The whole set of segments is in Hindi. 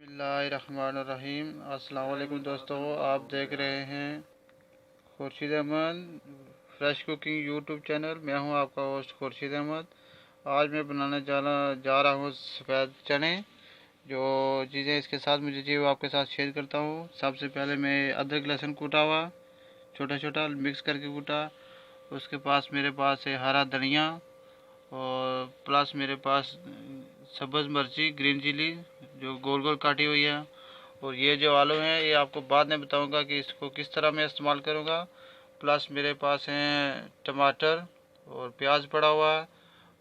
बिस्मिल्लाहिर्रहमानिर्रहीम। अस्सलाम वालेकुम दोस्तों, आप देख रहे हैं Khursheed Ahmed fresh cooking YouTube channel. मैं हूं आपका होस्ट खुर्शीद अहमद। आज मैं बनाने जा रहा हूं सफ़ेद चने। जो चीज़ें इसके साथ मुझे चाहिए वो आपके साथ शेयर करता हूं। सबसे पहले मैं अदरक लहसुन कूटा हुआ छोटा छोटा मिक्स करके कूटा। उसके पास मेरे पास है हरा धनिया और प्लस मेरे पास सब्ज़ मिर्ची ग्रीन चिली जो गोल गोल काटी हुई है। और ये जो आलू हैं ये आपको बाद में बताऊंगा कि इसको किस तरह मैं इस्तेमाल करूंगा। प्लस मेरे पास हैं टमाटर और प्याज पड़ा हुआ है।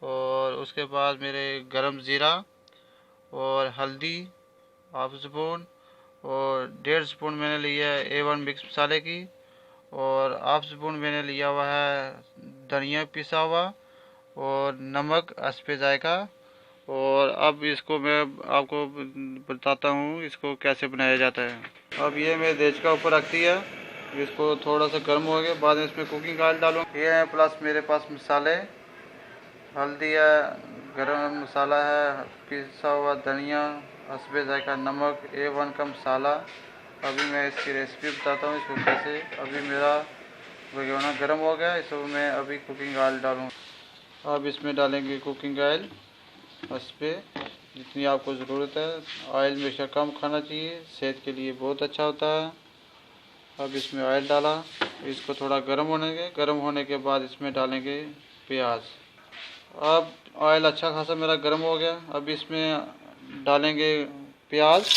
और उसके बाद मेरे गरम ज़ीरा और हल्दी हाफ स्पून और 1.5 स्पून मैंने लिया है A1 मिक्स मसाले की। और हाफ स्पून मैंने लिया हुआ है धनिया पिसा हुआ और नमक हस्बे जायका। और अब इसको मैं आपको बताता हूँ इसको कैसे बनाया जाता है। अब ये मैं देच का ऊपर रखती है, इसको थोड़ा सा गर्म हो गया बाद में इसमें कुकिंग ऑयल डालूँ। ये है प्लस मेरे पास मसाले, हल्दी है, गरम मसाला है, पिसा हुआ धनिया, हस्बे जायका नमक, A1 का मसाला। अभी मैं इसकी रेसिपी बताता हूँ इसको कैसे। अभी मेरा भगोना गर्म हो गया, इसको मैं अभी कुकिंग ऑयल डालूँ। अब इसमें डालेंगे कुकिंग ऑयल उस पर जितनी आपको ज़रूरत है। ऑयल हमेशा कम खाना चाहिए, सेहत के लिए बहुत अच्छा होता है। अब इसमें ऑयल डाला, इसको थोड़ा गर्म होने के बाद इसमें डालेंगे प्याज। अब ऑयल अच्छा खासा मेरा गर्म हो गया, अब इसमें डालेंगे प्याज।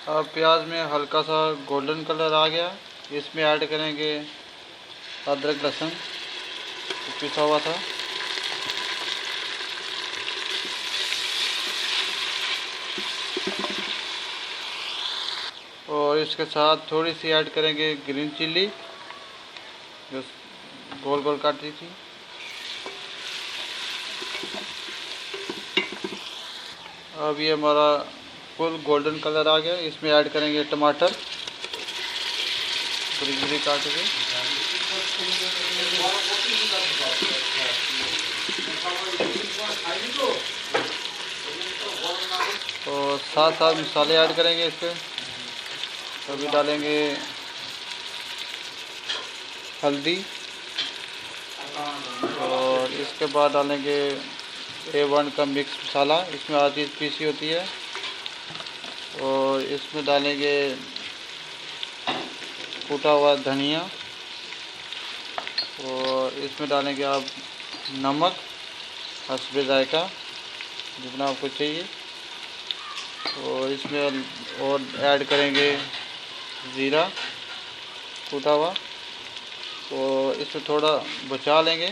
अब प्याज में हल्का सा गोल्डन कलर आ गया, इसमें ऐड करेंगे अदरक लहसुन पिसा हुआ था। और इसके साथ थोड़ी सी ऐड करेंगे ग्रीन चिल्ली जो गोल गोल काटी थी। अब ये हमारा फुल गोल्डन कलर आ गया, इसमें ऐड करेंगे टमाटर बड़ी काट के। और साथ साथ मसाले ऐड करेंगे इसके। अभी डालेंगे हल्दी और इसके बाद डालेंगे A1 का मिक्स मसाला, इसमें हर चीज़ पीसी होती है। और इसमें डालेंगे कूटा हुआ धनिया और इसमें डालेंगे आप नमक हस्बे जायका जितना आपको चाहिए। और इसमें और ऐड करेंगे ज़ीरा कूटा हुआ और इसमें थोड़ा बचा लेंगे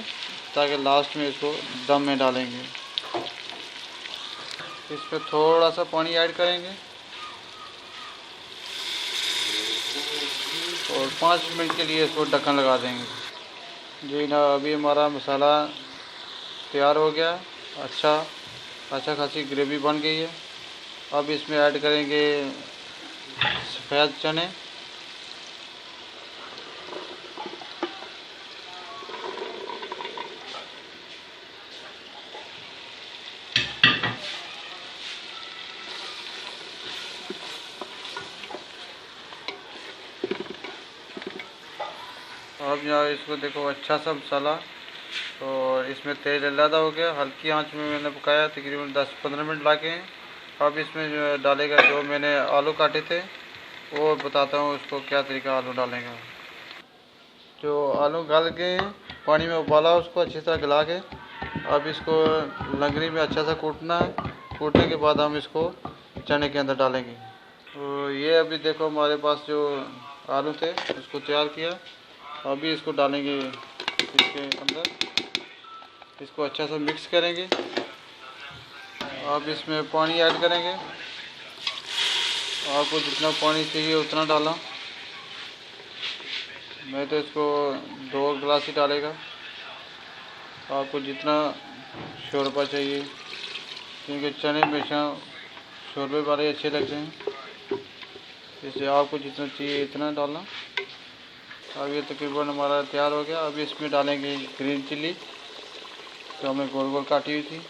ताकि लास्ट में इसको दम में डालेंगे। इसमें थोड़ा सा पानी ऐड करेंगे और 5 मिनट के लिए इसको ढक्कन लगा देंगे। जी ना, अभी हमारा मसाला तैयार हो गया, अच्छा खासी ग्रेवी बन गई है। अब इसमें ऐड करेंगे सफ़ेद चने। अब यहाँ इसको देखो अच्छा सा मसाला और इसमें तेल अलग हो गया। हल्की आंच में मैंने पकाया तकरीबन 10-15 मिनट लाके। अब इसमें जो डालेगा जो मैंने आलू काटे थे वो बताता हूँ उसको क्या तरीका आलू डालेगा। जो आलू गल गए पानी में उबाला उसको अच्छी तरह गला के अब इसको लंगड़ी में अच्छा सा कूटना है। कूटने के बाद हम इसको चने के अंदर डालेंगे। तो ये अभी देखो हमारे पास जो आलू थे उसको तैयार किया। अभी इसको डालेंगे इसके अंदर, इसको अच्छा सा मिक्स करेंगे। अब इसमें पानी ऐड करेंगे, आपको जितना पानी चाहिए उतना डाला। मैं तो इसको 2 गिलास ही डालेगा, आपको जितना शोरबा चाहिए क्योंकि चने हमेशा शोरबे वाले अच्छे लगते हैं, इसलिए आपको जितना चाहिए इतना डालना। अब ये तकरीबन हमारा तैयार हो गया। अब इसमें डालेंगे ग्रीन चिल्ली जो हमने गोल गोल काटी हुई थी,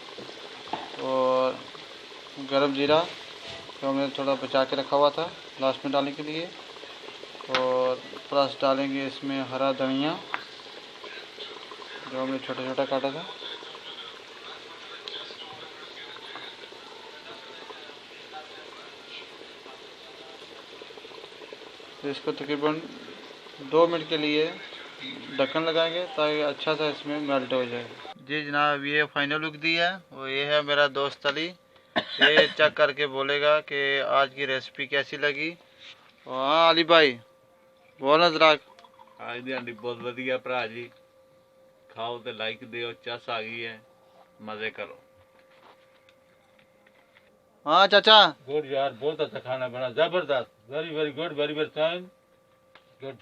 और गरम जीरा जो हमने थोड़ा बचा के रखा हुआ था लास्ट में डालने के लिए, और प्लस डालेंगे इसमें हरा धनिया जो हमने छोटा छोटा काटा था। तो इसको तकरीबन 2 मिनट के लिए ढक्कन लगाएंगे ताकि अच्छा सा इसमें मेल्ट हो जाए। जी जनाब, ये फाइनल लुक दी है। और ये है मेरा दोस्त अली, ये चेक करके बोलेगा कि आज की रेसिपी कैसी लगी। हाँ अली भाई बोलना जरा। आज दी हांडी बहुत वधिया भरा जी, खाओ तो लाइक दियो, चस आ गई है, मजे करो। हाँ चाचा। गुड यार, बहुत अच्छा खाना बना, जबरदस्त, very very good, very very fine, good.